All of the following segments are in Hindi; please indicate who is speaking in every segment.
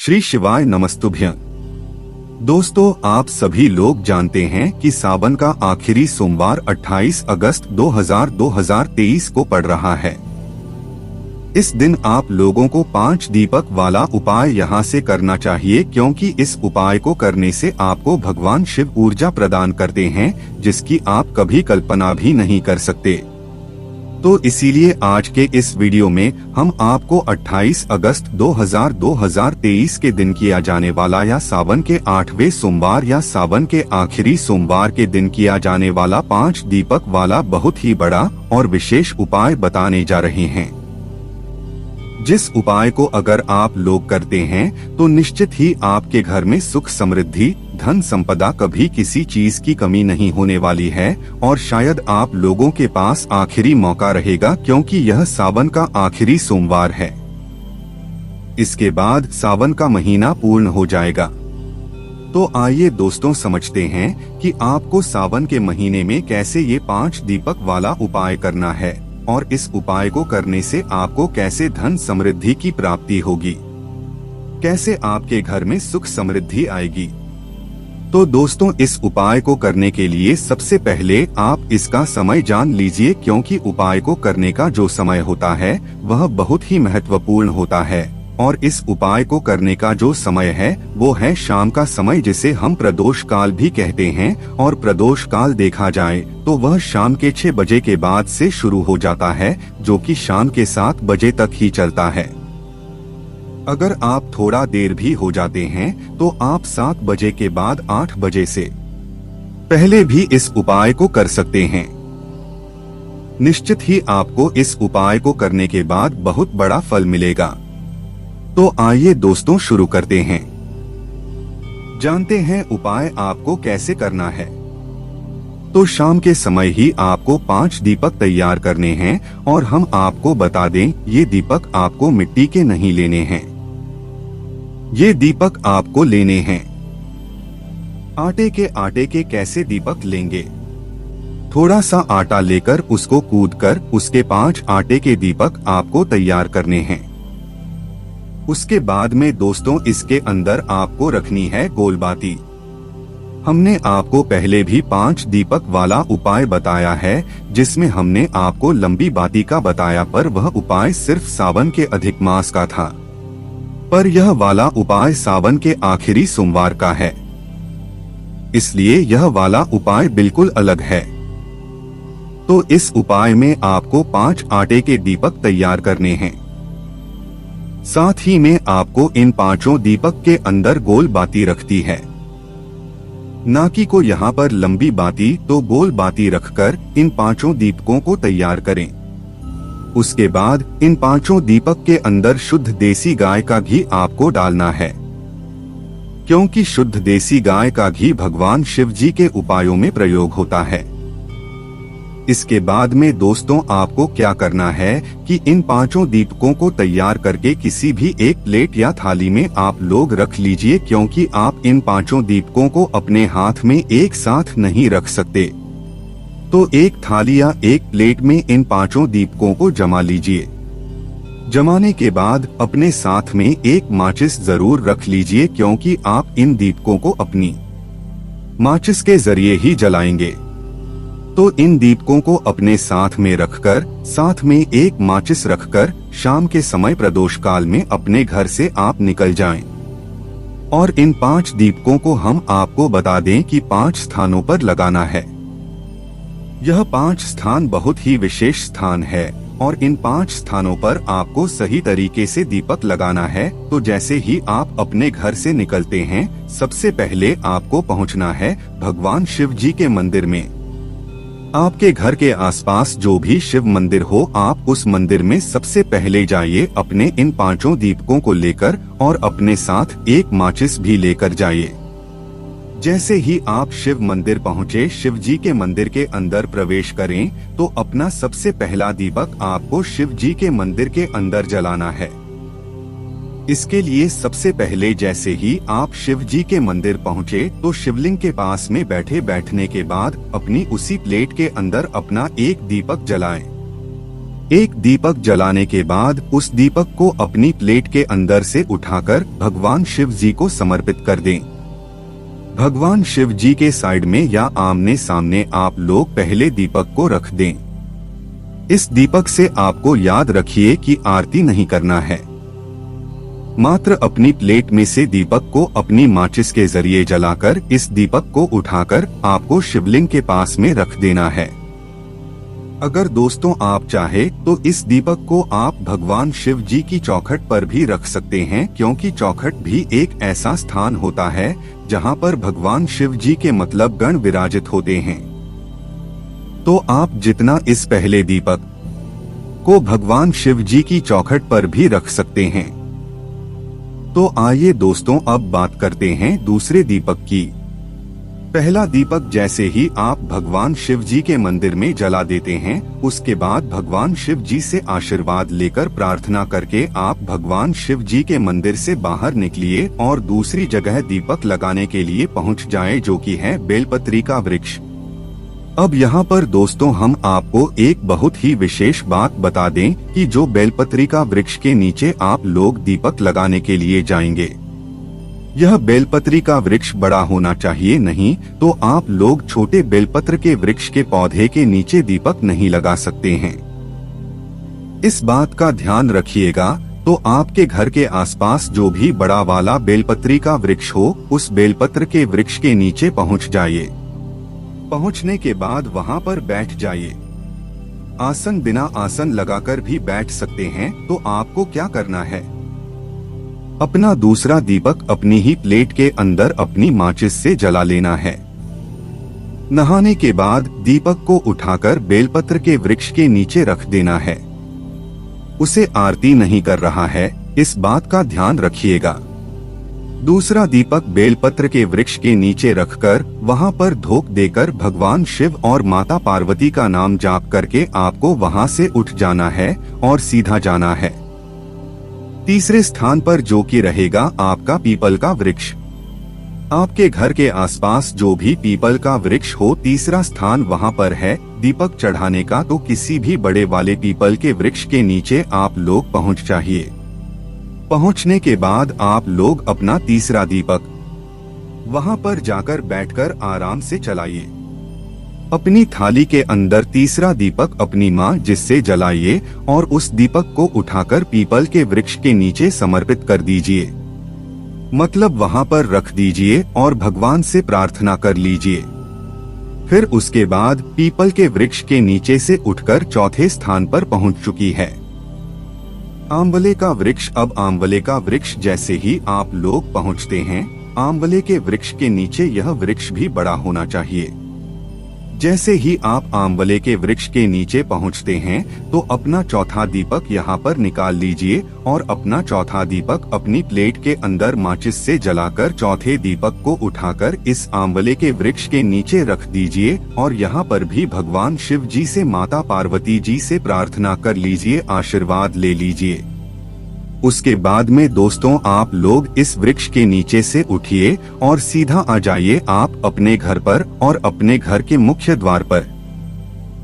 Speaker 1: श्री शिवाय नमस्तुभ्यं। दोस्तों, आप सभी लोग जानते हैं कि सावन का आखिरी सोमवार 28 अगस्त 2023 को पड़ रहा है। इस दिन आप लोगों को 5 दीपक वाला उपाय यहां से करना चाहिए, क्योंकि इस उपाय को करने से आपको भगवान शिव ऊर्जा प्रदान करते हैं, जिसकी आप कभी कल्पना भी नहीं कर सकते। तो इसीलिए आज के इस वीडियो में हम आपको 28 अगस्त 2023 के दिन किया जाने वाला या सावन के 8वें सोमवार या सावन के आखिरी सोमवार के दिन किया जाने वाला 5 दीपक वाला बहुत ही बड़ा और विशेष उपाय बताने जा रहे हैं। जिस उपाय को अगर आप लोग करते हैं तो निश्चित ही आपके घर में सुख समृद्धि, धन संपदा, कभी किसी चीज की कमी नहीं होने वाली है और शायद आप लोगों के पास आखिरी मौका रहेगा, क्योंकि यह सावन का आखिरी सोमवार है। इसके बाद सावन का महीना पूर्ण हो जाएगा। तो आइए दोस्तों समझते हैं कि आपको सावन के महीने में कैसे ये 5 दीपक वाला उपाय करना है और इस उपाय को करने से आपको कैसे धन समृद्धि की प्राप्ति होगी, कैसे आपके घर में सुख समृद्धि आएगी। तो दोस्तों, इस उपाय को करने के लिए सबसे पहले आप इसका समय जान लीजिए, क्योंकि उपाय को करने का जो समय होता है वह बहुत ही महत्वपूर्ण होता है। और इस उपाय को करने का जो समय है वो है शाम का समय, जिसे हम प्रदोष काल भी कहते हैं। और प्रदोष काल देखा जाए तो वह शाम के 6 बजे के बाद से शुरू हो जाता है, जो कि शाम के 7 बजे तक ही चलता है। अगर आप थोड़ा देर भी हो जाते हैं तो आप 7 बजे के बाद 8 बजे से पहले भी इस उपाय को कर सकते हैं। निश्चित ही आपको इस उपाय को करने के बाद बहुत बड़ा फल मिलेगा। तो आइए दोस्तों शुरू करते हैं। जानते हैं उपाय आपको कैसे करना है। तो शाम के समय ही आपको 5 दीपक तैयार करने हैं और हम आपको बता दें, ये दीपक आपको मिट्टी के नहीं लेने हैं। ये दीपक आपको लेने हैं आटे के कैसे दीपक लेंगे? थोड़ा सा आटा लेकर उसको कूटकर उसके 5 आटे के दीपक आपको तैयार करने हैं। उसके बाद में दोस्तों इसके अंदर आपको रखनी है गोलबाती। हमने आपको पहले भी 5 दीपक वाला उपाय बताया है, जिसमें हमने आपको लंबी बाती का बताया, पर वह उपाय सिर्फ सावन के अधिक मास का था। पर यह वाला उपाय सावन के आखिरी सोमवार का है, इसलिए यह वाला उपाय बिल्कुल अलग है। तो इस उपाय में आपको 5 आटे के दीपक तैयार करने हैं। साथ ही में आपको इन 5 दीपक के अंदर गोल बाती रखती है। नाकी को यहाँ पर लंबी बाती तो गोल बाती रखकर इन 5 दीपकों को तैयार करें। उसके बाद इन 5 दीपक के अंदर शुद्ध देसी गाय का घी आपको डालना है, क्योंकि शुद्ध देसी गाय का घी भगवान शिव जी के उपायों में प्रयोग होता है। इसके बाद में दोस्तों आपको क्या करना है कि इन 5 दीपकों को तैयार करके किसी भी एक प्लेट या थाली में आप लोग रख लीजिए, क्योंकि आप इन 5 दीपकों को अपने हाथ में एक साथ नहीं रख सकते। तो एक थाली या एक प्लेट में इन 5 दीपकों को जमा लीजिए। जमाने के बाद अपने साथ में एक माचिस जरूर रख लीजिए, क्योंकि आप इन दीपकों को अपनी माचिस के जरिए ही जलाएंगे। तो इन दीपकों को अपने साथ में रखकर, साथ में एक माचिस रखकर शाम के समय प्रदोष काल में अपने घर से आप निकल जाएं। और इन 5 दीपकों को हम आपको बता दें कि 5 स्थानों पर लगाना है। यह 5 स्थान बहुत ही विशेष स्थान है और इन 5 स्थानों पर आपको सही तरीके से दीपक लगाना है। तो जैसे ही आप अपने घर से निकलते हैं, सबसे पहले आपको पहुंचना है भगवान शिव जी के मंदिर में। आपके घर के आसपास जो भी शिव मंदिर हो, आप उस मंदिर में सबसे पहले जाइए अपने इन 5 दीपकों को लेकर, और अपने साथ एक माचिस भी लेकर जाइए। जैसे ही आप शिव मंदिर पहुँचे, शिव जी के मंदिर के अंदर प्रवेश करें, तो अपना सबसे पहला दीपक आपको शिव जी के मंदिर के अंदर जलाना है। इसके लिए सबसे पहले जैसे ही आप शिव जी के मंदिर पहुँचे तो शिवलिंग के पास में बैठने के बाद अपनी उसी प्लेट के अंदर अपना एक दीपक जलाएं। एक दीपक जलाने के बाद उस दीपक को अपनी प्लेट के अंदर से उठाकर भगवान शिव जी को समर्पित कर दें। भगवान शिव जी के साइड में या आमने सामने आप लोग पहले दीपक को रख दें। इस दीपक से आपको याद रखिए कि आरती नहीं करना है, मात्र अपनी प्लेट में से दीपक को अपनी माचिस के जरिए जलाकर इस दीपक को उठाकर आपको शिवलिंग के पास में रख देना है। अगर दोस्तों आप चाहे तो इस दीपक को आप भगवान शिव जी की चौखट पर भी रख सकते हैं, क्योंकि चौखट भी एक ऐसा स्थान होता है जहां पर भगवान शिव जी के मतलब गण विराजित होते हैं। तो आप जितना इस पहले दीपक को भगवान शिव जी की चौखट पर भी रख सकते हैं। तो आइए दोस्तों अब बात करते हैं दूसरे दीपक की। पहला दीपक जैसे ही आप भगवान शिव जी के मंदिर में जला देते हैं, उसके बाद भगवान शिव जी से आशीर्वाद लेकर प्रार्थना करके आप भगवान शिव जी के मंदिर से बाहर निकलिए और दूसरी जगह दीपक लगाने के लिए पहुंच जाएं, जो कि है बेलपत्री का वृक्ष। अब यहाँ पर दोस्तों हम आपको एक बहुत ही विशेष बात बता दें कि जो बेलपत्री का वृक्ष के नीचे आप लोग दीपक लगाने के लिए जाएंगे, यह बेलपत्री का वृक्ष बड़ा होना चाहिए, नहीं तो आप लोग छोटे बेलपत्र के वृक्ष के पौधे के नीचे दीपक नहीं लगा सकते हैं। इस बात का ध्यान रखिएगा। तो आपके घर के आसपास जो भी बड़ा वाला बेलपत्री का वृक्ष हो, उस बेलपत्र के वृक्ष के नीचे पहुंच जाइए। पहुंचने के बाद वहां पर बैठ जाइए। आसन बिना आसन लगाकर भी बैठ सकते हैं। तो आपको क्या करना है, अपना दूसरा दीपक अपनी ही प्लेट के अंदर अपनी माचिस से जला लेना है। नहाने के बाद दीपक को उठाकर बेलपत्र के वृक्ष के नीचे रख देना है। उसे आरती नहीं कर रहा है, इस बात का ध्यान रखिएगा। दूसरा दीपक बेलपत्र के वृक्ष के नीचे रखकर वहां पर धूप देकर भगवान शिव और माता पार्वती का नाम जाप करके आपको वहां से उठ जाना है और सीधा जाना है। तीसरे स्थान पर जो कि रहेगा आपका पीपल का वृक्ष। आपके घर के आसपास जो भी पीपल का वृक्ष हो, तीसरा स्थान वहां पर है दीपक चढ़ाने का। तो किसी भी बड़े वाले पीपल के वृक्ष के नीचे आप लोग पहुंच जाइए। पहुंचने के बाद आप लोग अपना तीसरा दीपक वहां पर जाकर बैठकर आराम से चलाइए। अपनी थाली के अंदर तीसरा दीपक अपनी मां जिससे जलाइए और उस दीपक को उठाकर पीपल के वृक्ष के नीचे समर्पित कर दीजिए, मतलब वहां पर रख दीजिए और भगवान से प्रार्थना कर लीजिए। फिर उसके बाद पीपल के वृक्ष के नीचे से उठकर चौथे स्थान पर पहुंच चुकी है आंवले का वृक्ष। अब आंवले का वृक्ष जैसे ही आप लोग पहुंचते हैं, आंवले के वृक्ष के नीचे यह वृक्ष भी बड़ा होना चाहिए। जैसे ही आप आंवले के वृक्ष के नीचे पहुंचते हैं, तो अपना चौथा दीपक यहाँ पर निकाल लीजिए और अपना चौथा दीपक अपनी प्लेट के अंदर माचिस से जलाकर चौथे दीपक को उठाकर इस आंवले के वृक्ष के नीचे रख दीजिए और यहाँ पर भी भगवान शिव जी से माता पार्वती जी से प्रार्थना कर लीजिए, आशीर्वाद ले लीजिए। उसके बाद में दोस्तों आप लोग इस वृक्ष के नीचे से उठिए और सीधा आ जाइए आप अपने घर पर और अपने घर के मुख्य द्वार पर।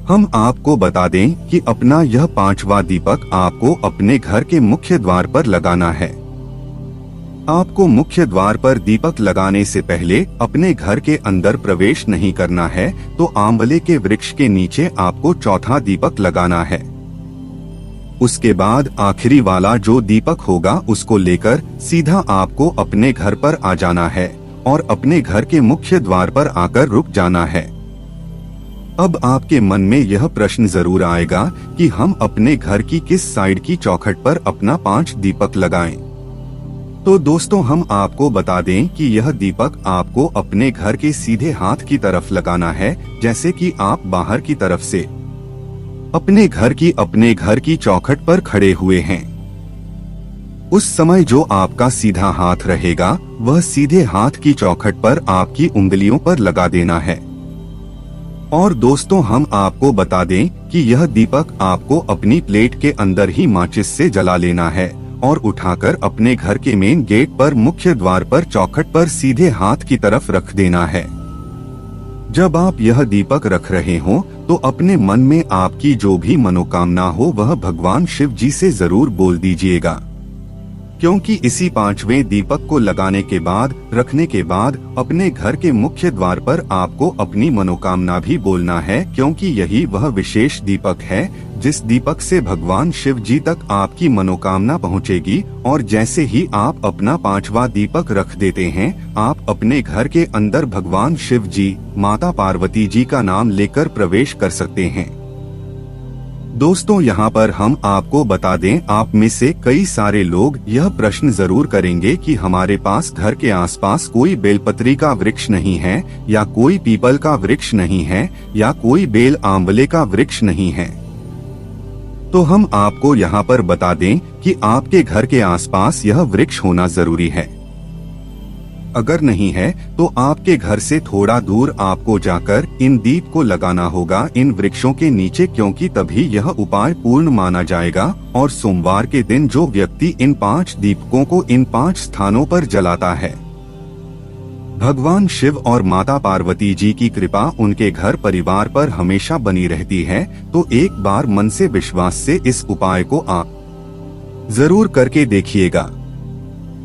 Speaker 1: हम आपको बता दें कि अपना यह पांचवा दीपक आपको अपने घर के मुख्य द्वार पर लगाना है। आपको मुख्य द्वार पर दीपक लगाने से पहले अपने घर के अंदर प्रवेश नहीं करना है। तो आंवले के वृक्ष के नीचे आपको चौथा दीपक लगाना है। उसके बाद आखिरी वाला जो दीपक होगा उसको लेकर सीधा आपको अपने घर पर आ जाना है और अपने घर के मुख्य द्वार पर आकर रुक जाना है। अब आपके मन में यह प्रश्न जरूर आएगा कि हम अपने घर की किस साइड की चौखट पर अपना 5 दीपक लगाएं। तो दोस्तों हम आपको बता दें कि यह दीपक आपको अपने घर के सीधे हाथ की तरफ लगाना है, जैसे कि आप बाहर की तरफ से अपने घर की चौखट पर खड़े हुए हैं। उस समय जो आपका सीधा हाथ रहेगा वह सीधे हाथ की चौखट पर आपकी उंगलियों पर लगा देना है। और दोस्तों हम आपको बता दें कि यह दीपक आपको अपनी प्लेट के अंदर ही माचिस से जला लेना है और उठाकर अपने घर के मेन गेट पर मुख्य द्वार पर चौखट पर सीधे हाथ की तरफ रख देना है। जब आप यह दीपक रख रहे हों तो अपने मन में आपकी जो भी मनोकामना हो वह भगवान शिव जी से जरूर बोल दीजिएगा, क्योंकि इसी 5वें दीपक को लगाने के बाद, रखने के बाद अपने घर के मुख्य द्वार पर आपको अपनी मनोकामना भी बोलना है, क्योंकि यही वह विशेष दीपक है जिस दीपक से भगवान शिव जी तक आपकी मनोकामना पहुंचेगी। और जैसे ही आप अपना 5वां दीपक रख देते हैं, आप अपने घर के अंदर भगवान शिव जी, माता पार्वती जी का नाम लेकर प्रवेश कर सकते हैं। दोस्तों, यहाँ पर हम आपको बता दें, आप में से कई सारे लोग यह प्रश्न जरूर करेंगे कि हमारे पास घर के आसपास कोई बेलपत्री का वृक्ष नहीं है, या कोई पीपल का वृक्ष नहीं है, या कोई बेल आंवले का वृक्ष नहीं है। तो हम आपको यहाँ पर बता दें कि आपके घर के आसपास यह वृक्ष होना जरूरी है। अगर नहीं है तो आपके घर से थोड़ा दूर आपको जाकर इन दीप को लगाना होगा इन वृक्षों के नीचे, क्योंकि तभी यह उपाय पूर्ण माना जाएगा। और सोमवार के दिन जो व्यक्ति इन 5 दीपकों को इन 5 स्थानों पर जलाता है, भगवान शिव और माता पार्वती जी की कृपा उनके घर परिवार पर हमेशा बनी रहती है। तो एक बार मन से विश्वास से इस उपाय को आप जरूर करके देखिएगा।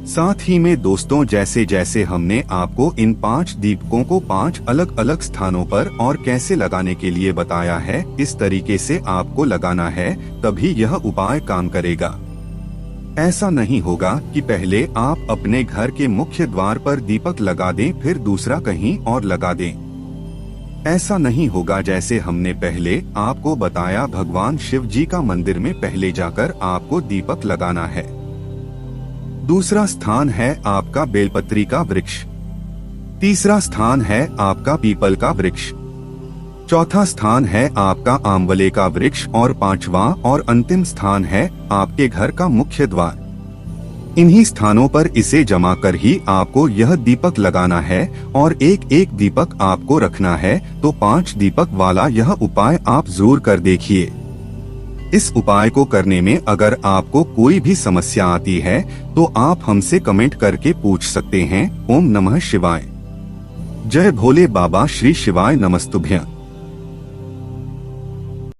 Speaker 1: साथ ही में दोस्तों, जैसे जैसे हमने आपको इन 5 दीपकों को 5 अलग अलग स्थानों पर और कैसे लगाने के लिए बताया है, इस तरीके से आपको लगाना है, तभी यह उपाय काम करेगा। ऐसा नहीं होगा कि पहले आप अपने घर के मुख्य द्वार पर दीपक लगा दें फिर दूसरा कहीं और लगा दें। ऐसा नहीं होगा। जैसे हमने पहले आपको बताया, भगवान शिव जी का मंदिर में पहले जाकर आपको दीपक लगाना है। दूसरा स्थान है आपका बेलपत्री का वृक्ष, तीसरा स्थान है आपका पीपल का वृक्ष, चौथा स्थान है आपका आंवले का वृक्ष, और 5वां और अंतिम स्थान है आपके घर का मुख्य द्वार। इन्हीं स्थानों पर इसे जमा कर ही आपको यह दीपक लगाना है और एक एक दीपक आपको रखना है। तो 5 दीपक वाला यह उपाय आप जरूर कर देखिए। इस उपाय को करने में अगर आपको कोई भी समस्या आती है तो आप हमसे कमेंट करके पूछ सकते हैं। ओम नमः शिवाय। जय भोले बाबा, श्री शिवाय नमस्तुभ्यं।